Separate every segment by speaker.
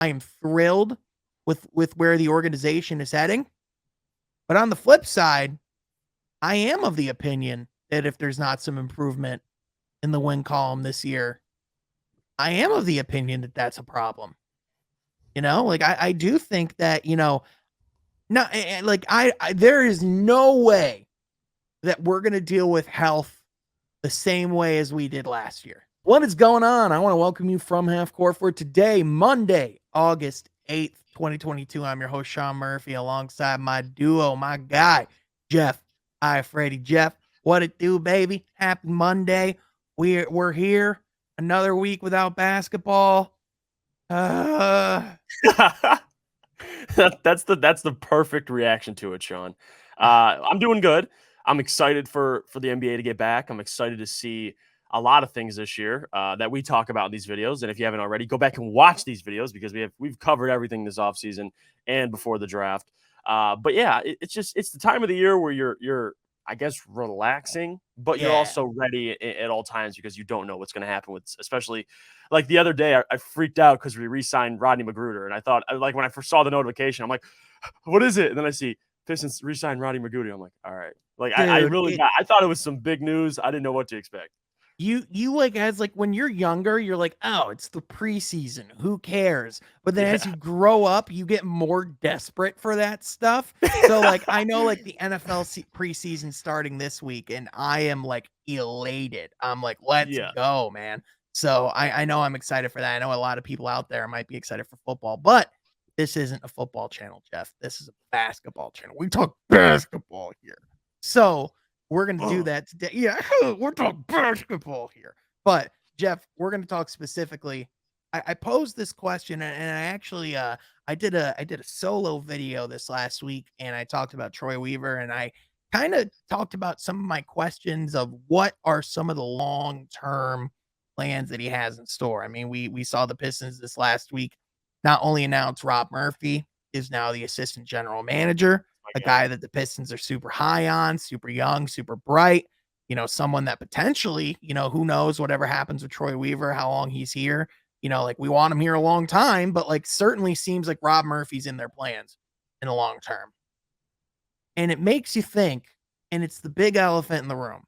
Speaker 1: I am thrilled with where the organization is heading. But on the flip side, I am of the opinion that if there's not some improvement in the win column this year, I am of the opinion that that's a problem. Like I do think that, no, like there is no way that we're going to deal with health the same way as we did last year. What is going on? I want to welcome you from Half Court for today, Monday, August 8th, 2022. I'm your host, Sean Murphy, alongside my duo, my guy, Jeff. Hi, Freddie. Jeff, what it do, baby? Happy Monday. We're here. Another week without basketball.
Speaker 2: That's the perfect reaction to it, Sean. I'm doing good. I'm excited for the NBA to get back. I'm excited to see a lot of things this year that we talk about in these videos. And if you haven't already, go back and watch these videos because we've covered everything this offseason and before the draft. But yeah, it's the time of the year where you're I guess relaxing, but you're also ready at all times because you don't know what's going to happen with, especially like the other day, I freaked out because we re-signed Rodney Magruder, and I thought, like when I first saw the notification, I'm like, what is it? And then I see Pistons re-signed Rodney Magruder. I'm like, all right, like
Speaker 1: Dude,
Speaker 2: I thought it was some big news. I didn't know what to expect.
Speaker 1: You like, as like when you're younger, you're like, oh, it's the preseason, who cares? But then as you grow up, you get more desperate for that stuff. So like I know like the NFL preseason starting this week, and I am like elated. I'm like, let's go, man. So I know I'm excited for that. I know a lot of people out there might be excited for football, but this isn't a football channel, Jeff. This is a basketball channel. We talk basketball here. So we're going to do that today. Yeah, we're talking basketball here. But, Jeff, we're going to talk specifically. I posed this question, and I actually I did a solo video this last week, and I talked about Troy Weaver, and I kind of talked about some of my questions of what are some of the long-term plans that he has in store. I mean, we saw the Pistons this last week not only announce Rob Murphy is now the assistant general manager, a guy that the Pistons are super high on, super young, super bright, someone that potentially, who knows whatever happens with Troy Weaver, how long he's here, like we want him here a long time, but like certainly seems like Rob Murphy's in their plans in the long term. And it makes you think, and it's the big elephant in the room,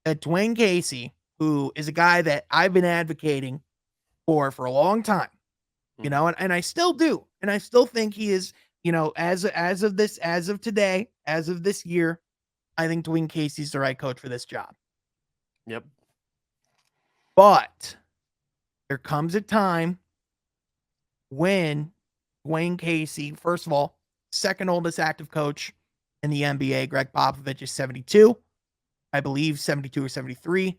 Speaker 1: that Dwane Casey, who is a guy that I've been advocating for a long time, and I still do. And I still think he is, as of today, as of this year, I think Dwane Casey's the right coach for this job.
Speaker 2: Yep.
Speaker 1: But there comes a time when Dwane Casey, first of all, second oldest active coach in the NBA, Greg Popovich is 72, I believe 72 or 73,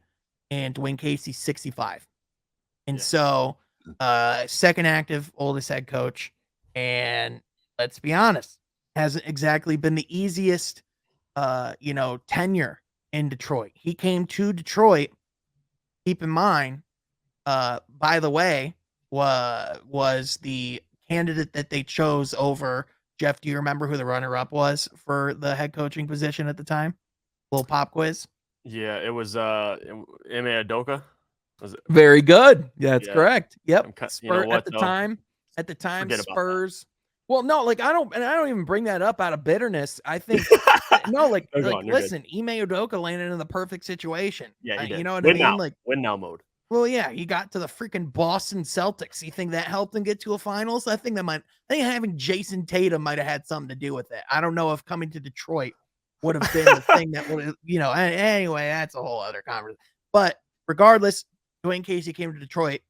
Speaker 1: and Dwane Casey's 65. And so second active oldest head coach, and let's be honest, hasn't exactly been the easiest tenure in Detroit. He came to Detroit, keep in mind, by the way, was the candidate that they chose over Jeff. Do you remember who the runner-up was for the head coaching position at the time? Little pop quiz.
Speaker 2: Yeah, it was Ime Udoka.
Speaker 1: Very good. Yeah, that's correct. Yep.
Speaker 2: At
Speaker 1: the time, Spurs. Well, no, like I don't even bring that up out of bitterness. I think no, like listen, Ime Udoka landed in the perfect situation.
Speaker 2: Yeah, he did.
Speaker 1: You know what I mean? Like
Speaker 2: win now mode.
Speaker 1: Well, yeah, he got to the freaking Boston Celtics. You think that helped him get to a finals? I think having Jason Tatum might have had something to do with it. I don't know if coming to Detroit would have been the thing that would have, anyway, that's a whole other conversation. But regardless, Dwane Casey came to Detroit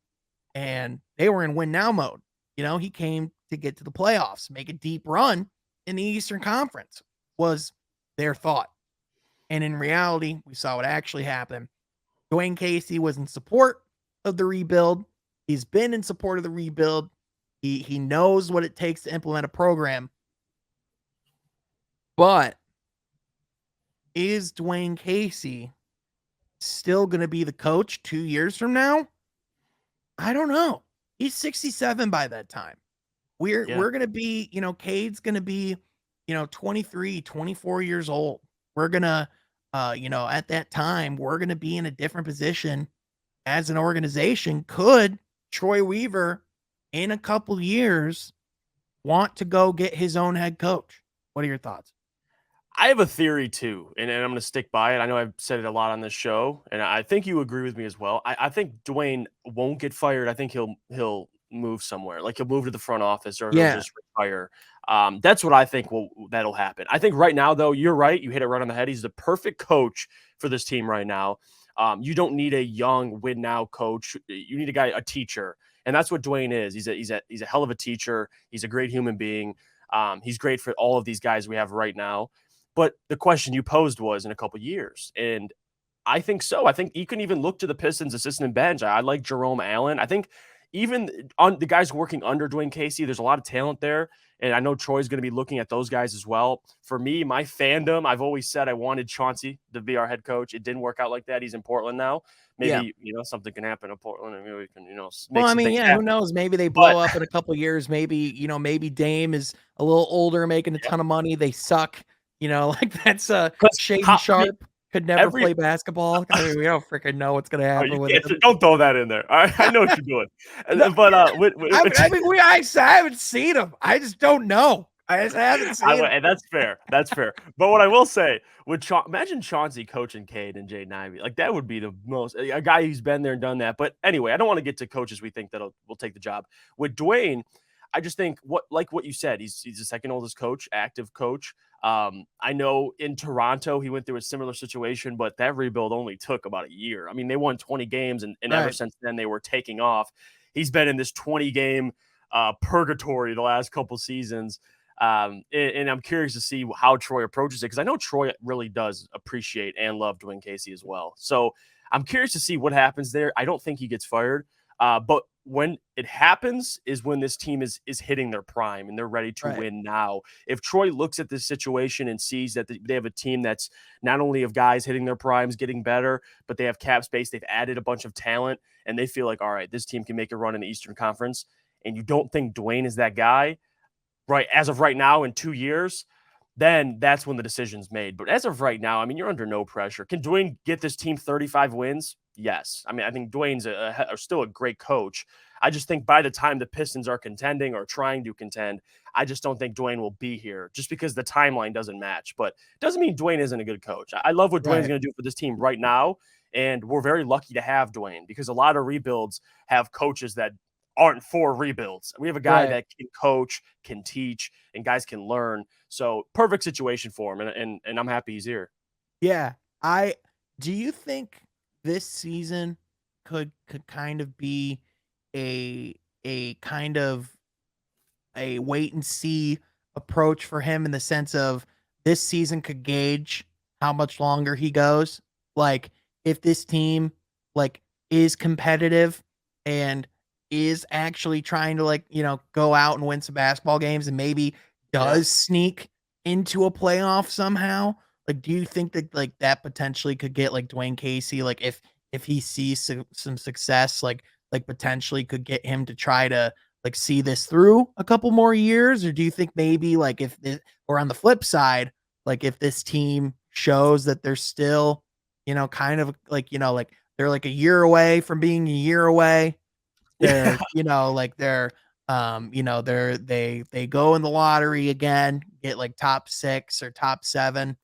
Speaker 1: and they were in win now mode. He came to get to the playoffs, make a deep run in the Eastern Conference was their thought. And in reality, we saw what actually happened. Dwane Casey was in support of the rebuild. He's been in support of the rebuild. He knows what it takes to implement a program. But is Dwane Casey still going to be the coach 2 years from now? I don't know. He's 67 by that time. We're going to be, Cade's going to be, 23, 24 years old. We're going to, at that time, we're going to be in a different position as an organization. Could Troy Weaver in a couple years want to go get his own head coach. What are your thoughts?
Speaker 2: I have a theory too, and I'm going to stick by it. I know I've said it a lot on this show, and I think you agree with me as well. I think Dwane won't get fired. I think he'll move somewhere, like he'll move to the front office or he'll
Speaker 1: Yeah.
Speaker 2: just retire. That's what I think that'll happen. I think right now, though, you're right. You hit it right on the head. He's the perfect coach for this team right now. You don't need a young win now coach. You need a teacher, and that's what Dwane is. He's a hell of a teacher. He's a great human being. He's great for all of these guys we have right now. But the question you posed was in a couple years. And I think so. I think you can even look to the Pistons assistant bench. I like Jerome Allen. I think even on the guys working under Dwane Casey, there's a lot of talent there. And I know Troy's going to be looking at those guys as well. For me, my fandom, I've always said I wanted Chauncey to be our head coach. It didn't work out like that. He's in Portland now.
Speaker 1: Yeah.
Speaker 2: Maybe, something can happen in Portland and maybe we can,
Speaker 1: Well,
Speaker 2: make
Speaker 1: I
Speaker 2: some
Speaker 1: mean,
Speaker 2: things
Speaker 1: yeah, who
Speaker 2: happen.
Speaker 1: knows? Maybe they
Speaker 2: But
Speaker 1: blow up in a couple years. Maybe, maybe Dame is a little older, making a
Speaker 2: yeah,
Speaker 1: ton of money. They suck. Like that's
Speaker 2: because
Speaker 1: Shaden
Speaker 2: I mean,
Speaker 1: Sharp could never
Speaker 2: every
Speaker 1: play basketball. I mean, we don't freaking know what's gonna
Speaker 2: oh,
Speaker 1: happen
Speaker 2: you
Speaker 1: with
Speaker 2: can't
Speaker 1: him.
Speaker 2: don't throw that in there. I know what you're doing.
Speaker 1: No,
Speaker 2: But
Speaker 1: I mean, I haven't seen him. I just don't know. I just haven't seen him.
Speaker 2: And that's fair. That's fair. But what I will say, imagine Chauncey coaching Cade and Jaden Ivey. Like that would be the most a guy who's been there and done that. But anyway, I don't want to get to coaches we think will take the job. With Dwane, I just think what you said, he's the second oldest coach, active coach. I know in Toronto he went through a similar situation, but that rebuild only took about a year. I mean, they won 20 games, and ever
Speaker 1: Right.
Speaker 2: since then they were taking off. He's been in this 20 game purgatory the last couple seasons. And I'm curious to see how Troy approaches it because I know Troy really does appreciate and love Dwane Casey as well. So I'm curious to see what happens there. I don't think he gets fired, but when it happens is when this team is hitting their prime and they're ready to
Speaker 1: Right.
Speaker 2: win now. If Troy looks at this situation and sees that they have a team that's not only of guys hitting their primes, getting better, but they have cap space, they've added a bunch of talent, and they feel like, all right, this team can make a run in the Eastern Conference, and you don't think Dwane is that guy, right, as of right now in 2 years, then that's when the decision's made. But as of right now, I mean, you're under no pressure. Can Dwane get this team 35 wins? Yes. I mean, I think Dwayne's still a great coach. I just think by the time the Pistons are contending or trying to contend, I just don't think Dwane will be here just because the timeline doesn't match. But it doesn't mean Dwane isn't a good coach. I love what Dwayne's
Speaker 1: Right.
Speaker 2: going to do for this team right now. And we're very lucky to have Dwane because a lot of rebuilds have coaches that aren't for rebuilds. We have a guy
Speaker 1: Right.
Speaker 2: that can coach, can teach, and guys can learn. So perfect situation for him, and I'm happy he's here.
Speaker 1: Yeah. Do you think this season could kind of be a kind of a wait and see approach for him in the sense of this season could gauge how much longer he goes. Like if this team like is competitive and is actually trying to go out and win some basketball games and maybe
Speaker 2: Yeah,
Speaker 1: does sneak into a playoff somehow. Like do you think that that potentially could get Dwayne Casey if he sees some success potentially could get him to try to see this through a couple more years? Or do you think maybe if this, or on the flip side, if this team shows that they're still, kind of they're a year away from being a year away,
Speaker 2: yeah,
Speaker 1: they're, they go in the lottery again, get top 6 or top 7,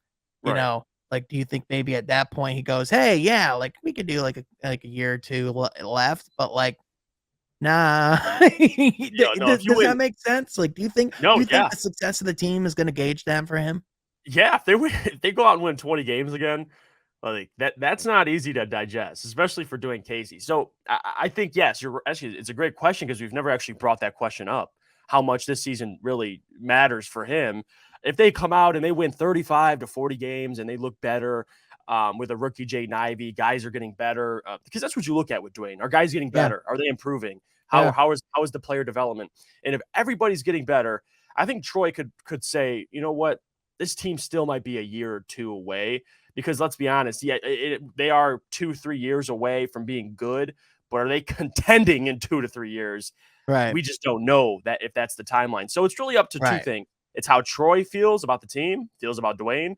Speaker 2: right.
Speaker 1: do you think maybe at that point he goes, "Hey, yeah, we could do a year or 2 left," but nah.
Speaker 2: No, if you
Speaker 1: Does
Speaker 2: win,
Speaker 1: that make sense? Do
Speaker 2: no,
Speaker 1: you think
Speaker 2: yeah,
Speaker 1: the success of the team is gonna gauge them for him?
Speaker 2: yeah. If they win, if they go out and win 20 games again, like that's not easy to digest, especially for doing Casey. So I think yes, you're actually it's a great question because we've never actually brought that question up. How much this season really matters for him? If they come out and they win 35 to 40 games and they look better with a rookie Jaden Ivey, guys are getting better because that's what you look at with Dwayne. Are guys getting
Speaker 1: Yeah,
Speaker 2: better? Are they improving?
Speaker 1: yeah,
Speaker 2: How is the player development? And if everybody's getting better, I think Troy could say, you know what, this team still might be a year or two away because let's be honest, yeah, they are 2-3 years away from being good, but are they contending in 2 to 3 years?
Speaker 1: right,
Speaker 2: We just don't know that if that's the timeline. So it's really up to two
Speaker 1: right,
Speaker 2: things. It's how Troy feels about the team, feels about Dwayne,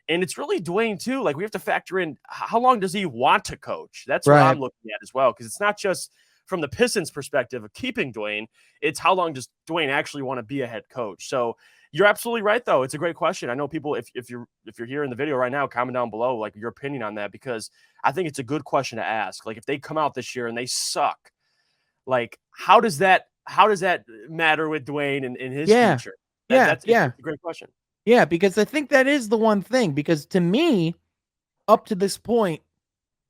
Speaker 2: and it's really Dwayne too. Like we have to factor in how long does he want to coach? That's what
Speaker 1: right,
Speaker 2: I'm looking at as well because it's not just from the Pistons perspective of keeping Dwane, it's how long does Dwane actually want to be a head coach? So you're absolutely right, though. It's a great question. I know people, if you're here in the video right now, comment down below like your opinion on that, because I think it's a good question to ask. Like if they come out this year and they suck, like how does that matter with Dwane and his
Speaker 1: Yeah.
Speaker 2: future?
Speaker 1: Yeah.
Speaker 2: That's it's
Speaker 1: Yeah.
Speaker 2: a great question.
Speaker 1: Yeah. Because I think that is the one thing. Because to me, up to this point,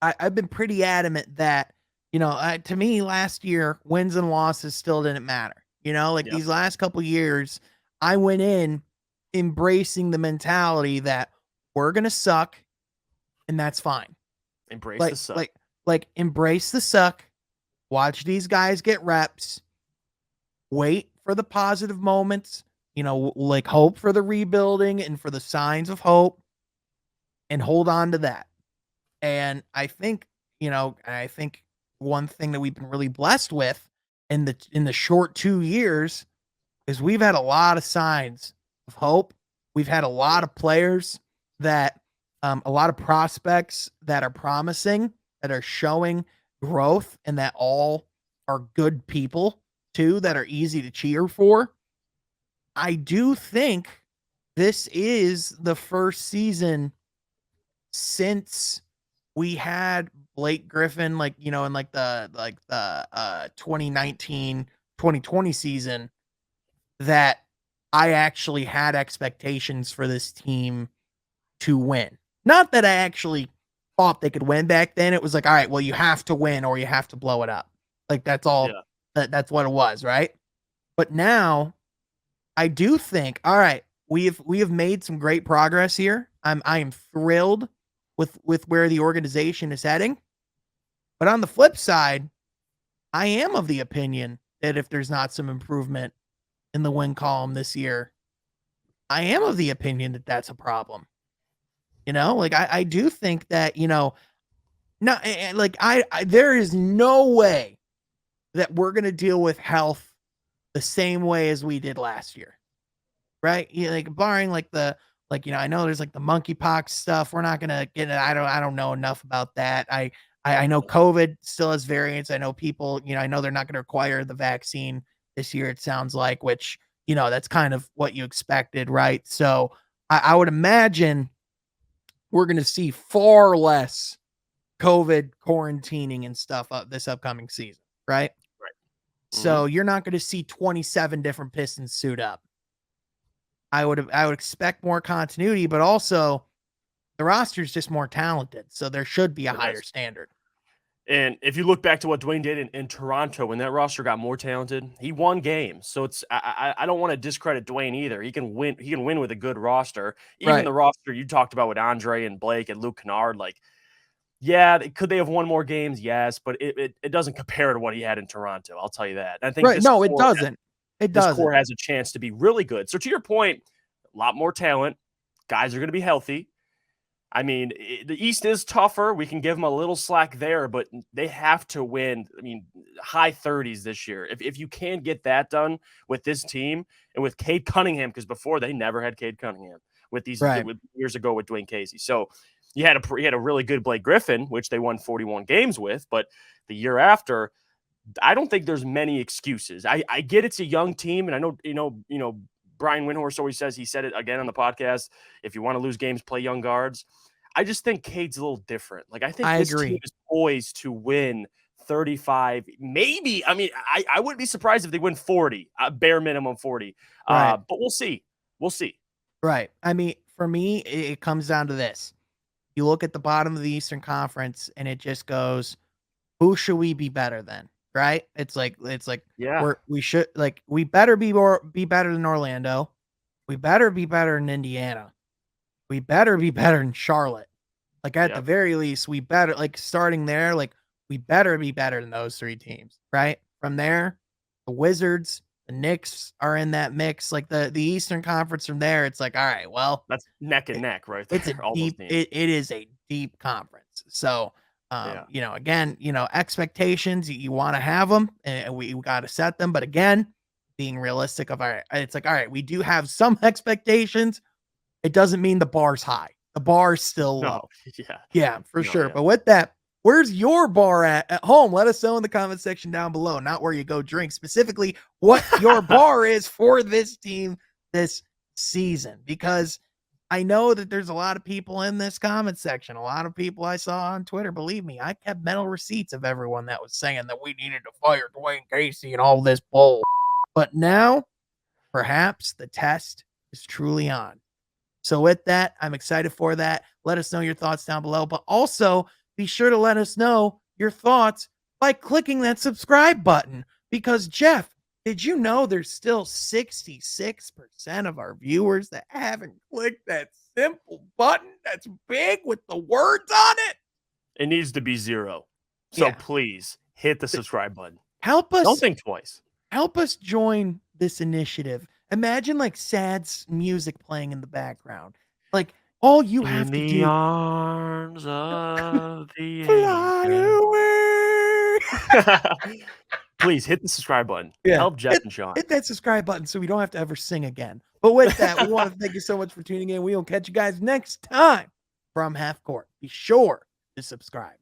Speaker 1: I've been pretty adamant that, to me last year, wins and losses still didn't matter. Like
Speaker 2: Yep.
Speaker 1: these last couple years, I went in embracing the mentality that we're going to suck and that's fine.
Speaker 2: Embrace the
Speaker 1: Like,
Speaker 2: suck.
Speaker 1: like embrace the suck, watch these guys get reps, wait for the positive moments, like hope for the rebuilding and for the signs of hope and hold on to that. And I think one thing that we've been really blessed with in the short 2 years is we've had a lot of signs of hope. We've had a lot of players that a lot of prospects that are promising, that are showing growth, and that all are good people too, that are easy to cheer for. I do think this is the first season since we had Blake Griffin, like, in the 2019 2020 season, that I actually had expectations for this team to win. Not that I actually thought they could win back then. It was like, all right, well, you have to win or you have to blow it up. Like that's all
Speaker 2: Yeah.
Speaker 1: that's what it was, right? But now I do think, all right, we have made some great progress here. I am thrilled with where the organization is heading. But on the flip side, I am of the opinion that if there's not some improvement in the win column this year, I am of the opinion that that's a problem. Like I do think that, not like there is no way that we're going to deal with health the same way as we did last year. Right? Like barring like I know there's like the monkeypox stuff. We're not gonna get it. I don't know enough about that. I know COVID still has variants. I know people, I know they're not gonna require the vaccine this year, it sounds like, which, that's kind of what you expected, right? So I would imagine we're gonna see far less COVID quarantining and stuff this upcoming season, right?
Speaker 2: Right.
Speaker 1: So you're not gonna see 27 different Pistons suit up. I would expect more continuity, but also the roster is just more talented, so there should be a higher standard.
Speaker 2: And if you look back to what Dwane did in Toronto, when that roster got more talented, he won games. So it's I don't want to discredit Dwane either. He can win. He can win with a good roster. Even
Speaker 1: Right.
Speaker 2: the roster you talked about with Andre and Blake and Luke Kennard, like, yeah, could they have won more games? Yes, but it doesn't compare to what he had in Toronto. I'll tell you that. And I think
Speaker 1: Right. No, it doesn't. It
Speaker 2: this core
Speaker 1: doesn't.
Speaker 2: has a chance to be really good. So to your point, a lot more talent. Guys are going to be healthy. I mean, the East is tougher. We can give them a little slack there, but they have to win. I mean, high 30s this year. If you can get that done with this team and with Cade Cunningham, because before they never had Cade Cunningham with
Speaker 1: Right.
Speaker 2: years ago with Dwane Casey. So you had a really good Blake Griffin, which they won 41 games with, but the year after, I don't think there's many excuses. I get it's a young team, and I know Brian Windhorst always says, he said it again on the podcast, if you want to lose games, play young guards. I just think Cade's a little different. Like, I think
Speaker 1: I
Speaker 2: this team
Speaker 1: agree.
Speaker 2: is poised to win 35, maybe. I mean, I wouldn't be surprised if they win 40, bare minimum 40.
Speaker 1: Right.
Speaker 2: But we'll see. We'll see.
Speaker 1: Right. I mean, for me, it comes down to this. You look at the bottom of the Eastern Conference and it just goes, who should we be better than? Right? It's like
Speaker 2: Yeah.
Speaker 1: we better be better than Orlando. We better be better than Indiana. We better be better than Charlotte. Like at the
Speaker 2: Yep.
Speaker 1: very least, we better starting there, we better be better than those three teams, right? From there, the Wizards, the Knicks are in that mix. Like the Eastern Conference from there, it's like, all right, well,
Speaker 2: That's neck and
Speaker 1: it,
Speaker 2: neck right
Speaker 1: it's a
Speaker 2: there. All those
Speaker 1: deep,
Speaker 2: teams.
Speaker 1: it is a deep conference. So,
Speaker 2: Yeah.
Speaker 1: again, expectations, you want to have them and we got to set them. But again, being realistic of all right, it's like, all right, we do have some expectations. It doesn't mean the bar's high. The bar's still
Speaker 2: No.
Speaker 1: low.
Speaker 2: Yeah.
Speaker 1: Yeah, for
Speaker 2: No.
Speaker 1: sure.
Speaker 2: Yeah.
Speaker 1: But with that, Where's your bar at home? Let us know in the comment section down below. Not where you go drink, specifically what your bar is for this team this season. Because I know that there's a lot of people in this comment section, a lot of people I saw on Twitter. Believe me, I kept mental receipts of everyone that was saying that we needed to fire Dwayne Casey and all this bull. But now, perhaps the test is truly on. So with that, I'm excited for that. Let us know your thoughts down below, but also be sure to let us know your thoughts by clicking that subscribe button. Because Jeff, did you know there's still 66% of our viewers that haven't clicked that simple button that's big with the words on it?
Speaker 2: It needs to be 0. So
Speaker 1: Yeah.
Speaker 2: please hit the subscribe button.
Speaker 1: Help
Speaker 2: Don't
Speaker 1: us
Speaker 2: think twice.
Speaker 1: join this initiative. Imagine like sad music playing in the background. Like all you have
Speaker 2: In
Speaker 1: to
Speaker 2: the
Speaker 1: do
Speaker 2: arms of the
Speaker 1: fly
Speaker 2: angel.
Speaker 1: away.
Speaker 2: Please hit the subscribe button.
Speaker 1: Yeah.
Speaker 2: Help Jeff and Sean.
Speaker 1: Hit that subscribe button so we don't have to ever sing again. But with that, we want to thank you so much for tuning in. We will catch you guys next time from Half Court. Be sure to subscribe.